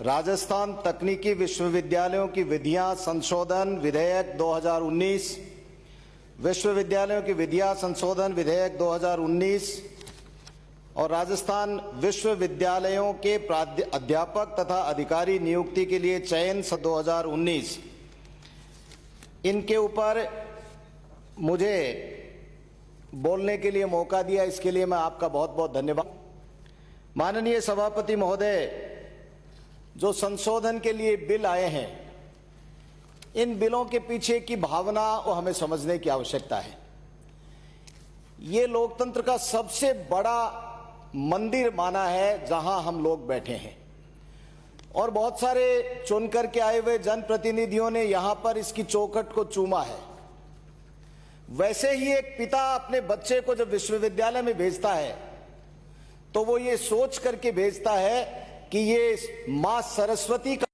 राजस्थान तकनीकी विश्वविद्यालयों की विधियां संशोधन विधेयक 2019, विश्वविद्यालयों की विधियां संशोधन विधेयक 2019 और राजस्थान विश्वविद्यालयों के अध्यापक तथा अधिकारी नियुक्ति के लिए चयन 2019, इनके ऊपर मुझे बोलने के लिए मौका दिया, इसके लिए मैं आपका बहुत बहुत धन्यवाद। माननीय सभापति महोदय, जो संशोधन के लिए बिल आए हैं, इन बिलों के पीछे की भावना को हमें समझने की आवश्यकता है। ये लोकतंत्र का सबसे बड़ा मंदिर माना है जहां हम लोग बैठे हैं और बहुत सारे चुनकर के आए हुए जनप्रतिनिधियों ने यहां पर इसकी चौखट को चूमा है। वैसे ही एक पिता अपने बच्चे को जब विश्वविद्यालय में भेजता है तो वो ये सोच करके भेजता है कि ये मां सरस्वती का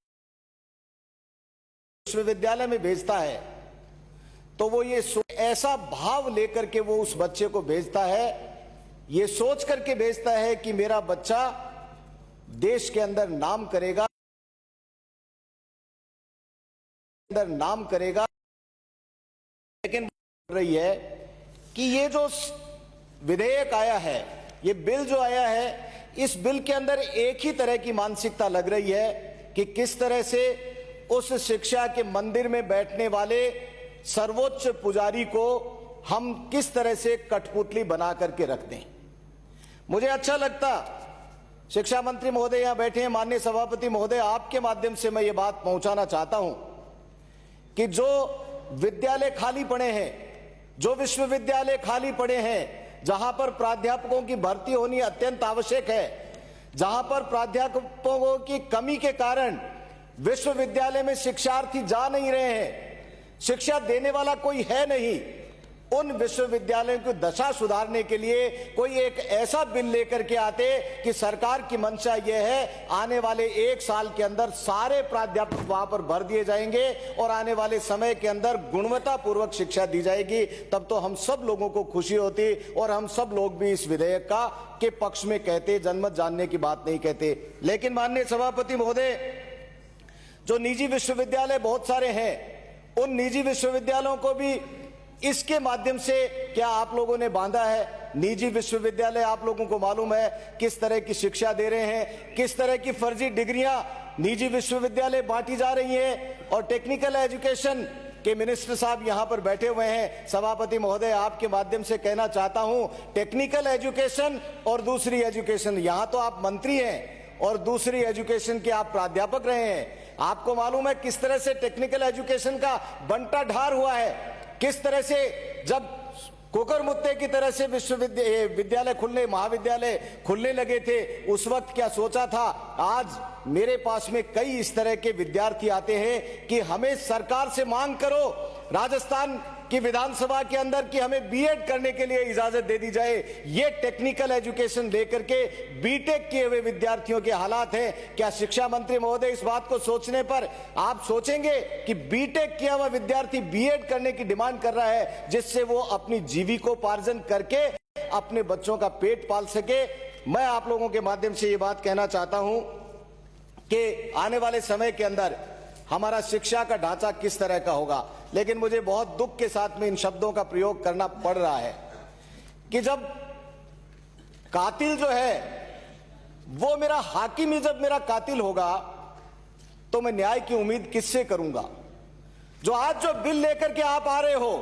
विश्वविद्यालय में भेजता है, तो वो ये ऐसा भाव लेकर के वो उस बच्चे को भेजता है, ये सोच करके भेजता है कि मेरा बच्चा देश के अंदर नाम करेगा, लेकिन रही है कि ये जो विधेयक आया है, ये बिल जो आया है, इस बिल के अंदर एक ही तरह की मानसिकता लग रही है कि किस तरह से उस शिक्षा के मंदिर में बैठने वाले सर्वोच्च पुजारी को हम किस तरह से कठपुतली बना करके रख दें। मुझे अच्छा लगता, शिक्षा मंत्री महोदय यहां बैठे हैं, माननीय सभापति महोदय, आपके माध्यम से मैं ये बात पहुंचाना चाहता हूं कि जो विद्यालय खाली पड़े हैं, जो विश्वविद्यालय खाली पड़े हैं, जहां पर प्राध्यापकों की भर्ती होनी अत्यंत आवश्यक है, जहां पर प्राध्यापकों की कमी के कारण विश्वविद्यालय में शिक्षार्थी जा नहीं रहे हैं, शिक्षा देने वाला कोई है नहीं, उन विश्वविद्यालयों की दशा सुधारने के लिए कोई एक ऐसा बिल लेकर के आते कि सरकार की मंशा यह है आने वाले 1 साल के अंदर सारे प्राध्यापक वहां पर भर दिए जाएंगे और आने वाले समय के अंदर गुणवत्तापूर्वक शिक्षा दी जाएगी। तब तो हम सब लोगों को खुशी होती और हम सब लोग भी इस विधेयक के पक्ष में कहते, जनमत जानने की बात नहीं कहते। लेकिन माननीय सभापति महोदय, जो निजी विश्वविद्यालय बहुत सारे हैं, उन निजी विश्वविद्यालयों को भी इसके माध्यम से क्या आप लोगों ने बांधा है। निजी विश्वविद्यालय आप लोगों को मालूम है किस तरह की शिक्षा दे रहे हैं, किस तरह की फर्जी डिग्रियां निजी विश्वविद्यालय बांटी जा रही हैं। और टेक्निकल एजुकेशन के मिनिस्टर साहब यहां पर बैठे हुए हैं, सभापति महोदय आपके माध्यम से कहना चाहता हूं, टेक्निकल एजुकेशन और दूसरी एजुकेशन, यहां तो आप मंत्री हैं और दूसरी एजुकेशन के आप प्राध्यापक रहे हैं। आपको मालूम है किस तरह से टेक्निकल एजुकेशन का बंटा ढार हुआ है, किस तरह से जब कुकर मुत्ते की तरह से विद्यालय खुलने, महाविद्यालय खुलने लगे थे, उस वक्त क्या सोचा था। आज मेरे पास में कई इस तरह के विद्यार्थी आते हैं कि हमें सरकार से मांग करो राजस्थान की विधानसभा के अंदर कि हमें बीएड करने के लिए इजाजत दे दी जाए। ये टेक्निकल एजुकेशन लेकर के बीटेक किए हुए विद्यार्थियों के हालात हैं। क्या शिक्षा मंत्री महोदय इस बात को सोचने पर आप सोचेंगे कि बीटेक किया हुआ विद्यार्थी बीएड करने की डिमांड कर रहा है, जिससे वो अपनी जीविकोपार्जन करके अपने बच्चों का पेट पाल सके। मैं आप लोगों के माध्यम से ये बात कहना चाहता हूं कि आने वाले समय के अंदर हमारा शिक्षा का ढांचा किस तरह का होगा। लेकिन मुझे बहुत दुख के साथ में इन शब्दों का प्रयोग करना पड़ रहा है कि जब कातिल जो है वो मेरा हाकिम ही जब मेरा कातिल होगा तो मैं न्याय की उम्मीद किससे करूंगा। जो आज जो बिल लेकर के आप आ रहे हो,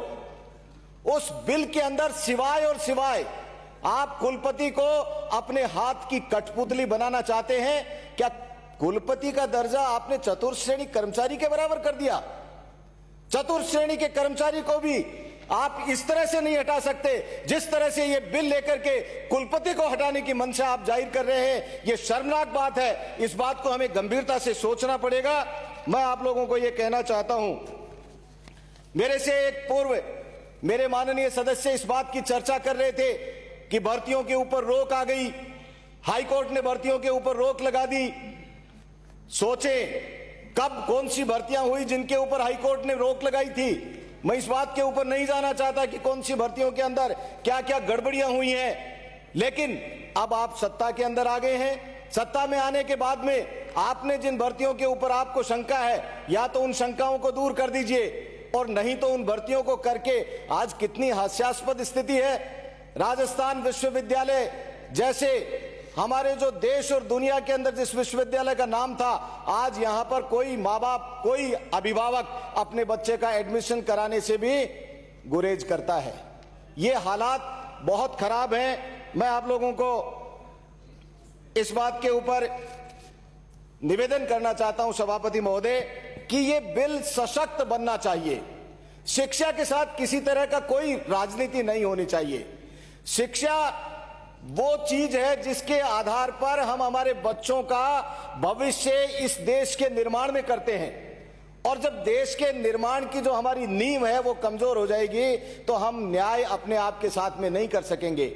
उस बिल के अंदर सिवाय और सिवाय आप कुलपति को अपने हाथ की कठपुतली बनाना चाहते हैं। क्या कुलपति का दर्जा आपने चतुर्थ श्रेणी कर्मचारी के बराबर कर दिया। चतुर्थ श्रेणी के कर्मचारी को भी आप इस तरह से नहीं हटा सकते जिस तरह से ये बिल लेकर के कुलपति को हटाने की मंशा आप जाहिर कर रहे हैं। ये शर्मनाक बात है, इस बात को हमें गंभीरता से सोचना पड़ेगा। मैं आप लोगों को ये कहना चाहता हूं, मेरे से एक पूर्व मेरे माननीय सदस्य इस बात की चर्चा कर रहे थे कि भर्तियों के ऊपर रोक आ गई, हाईकोर्ट ने भर्तियों के ऊपर रोक लगा दी। सोचें कब कौन सी भर्तियां हुई जिनके ऊपर हाईकोर्ट ने रोक लगाई थी। मैं इस बात के ऊपर नहीं जाना चाहता कि कौन सी भर्तियों के अंदर क्या क्या गड़बड़ियां हुई हैं, लेकिन अब आप सत्ता के अंदर आ गए हैं। सत्ता में आने के बाद में आपने जिन भर्तियों के ऊपर आपको शंका है, या तो उन शंकाओं को दूर कर दीजिए, और नहीं तो उन भर्तियों को करके आज कितनी हास्यास्पद स्थिति है। राजस्थान विश्वविद्यालय जैसे हमारे जो देश और दुनिया के अंदर जिस विश्वविद्यालय का नाम था, आज यहां पर कोई माँ बाप, कोई अभिभावक अपने बच्चे का एडमिशन कराने से भी गुरेज करता है। ये हालात बहुत खराब हैं। मैं आप लोगों को इस बात के ऊपर निवेदन करना चाहता हूं सभापति महोदय कि ये बिल सशक्त बनना चाहिए। शिक्षा के साथ किसी तरह का कोई राजनीति नहीं होनी चाहिए। शिक्षा वो चीज है जिसके आधार पर हम हमारे बच्चों का भविष्य इस देश के निर्माण में करते हैं, और जब देश के निर्माण की जो हमारी नींव है वो कमजोर हो जाएगी तो हम न्याय अपने आप के साथ में नहीं कर सकेंगे।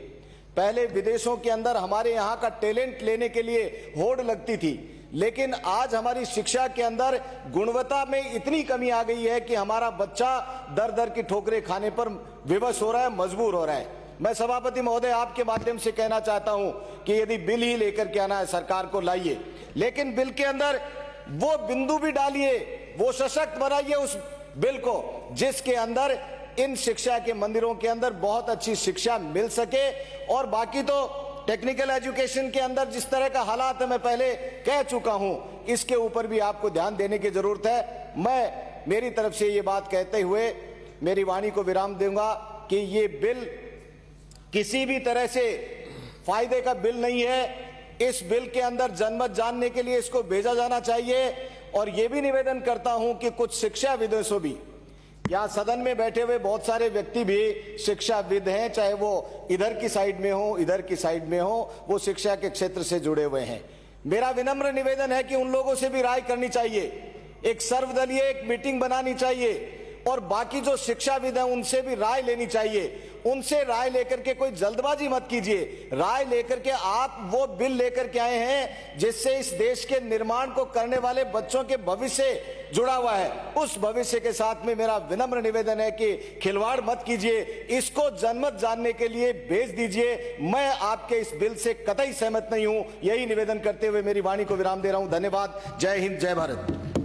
पहले विदेशों के अंदर हमारे यहाँ का टैलेंट लेने के लिए होड़ लगती थी, लेकिन आज हमारी शिक्षा के अंदर गुणवत्ता में इतनी कमी आ गई है कि हमारा बच्चा दर दर की ठोकरें खाने पर विवश हो रहा है, मजबूर हो रहा है। मैं सभापति महोदय आपके माध्यम से कहना चाहता हूं कि यदि बिल ही लेकर के आना है सरकार को लाइए, लेकिन बिल के अंदर वो बिंदु भी डालिए, वो सशक्त बनाइए उस बिल को जिसके अंदर इन शिक्षा के मंदिरों के अंदर बहुत अच्छी शिक्षा मिल सके। और बाकी तो टेक्निकल एजुकेशन के अंदर जिस तरह का हालात है मैं पहले कह चुका हूं, इसके ऊपर भी आपको ध्यान देने की जरूरत है। मैं मेरी तरफ से ये बात कहते हुए मेरी वाणी को विराम दूंगा कि ये बिल किसी भी तरह से फायदे का बिल नहीं है। इस बिल के अंदर जनमत जानने के लिए इसको भेजा जाना चाहिए। और यह भी निवेदन करता हूं कि कुछ शिक्षाविदों भी, यहाँ सदन में बैठे हुए बहुत सारे व्यक्ति भी शिक्षाविद हैं, चाहे वो इधर की साइड में हो इधर की साइड में हो, वो शिक्षा के क्षेत्र से जुड़े हुए हैं। मेरा विनम्र निवेदन है कि उन लोगों से भी राय करनी चाहिए, एक सर्वदलीय एक मीटिंग बनानी चाहिए, और बाकी जो शिक्षाविद हैं उनसे भी राय लेनी चाहिए। उनसे राय लेकर के कोई जल्दबाजी मत कीजिए, राय लेकर के आप वो बिल लेकर के आए हैं जिससे इस देश के निर्माण को करने वाले बच्चों के भविष्य जुड़ा हुआ है। उस भविष्य के साथ में मेरा विनम्र निवेदन है कि खिलवाड़ मत कीजिए, इसको जनमत जानने के लिए भेज दीजिए। मैं आपके इस बिल से कतई सहमत नहीं हूं। यही निवेदन करते हुए मेरी वाणी को विराम दे रहा हूं। धन्यवाद। जय हिंद, जय भारत।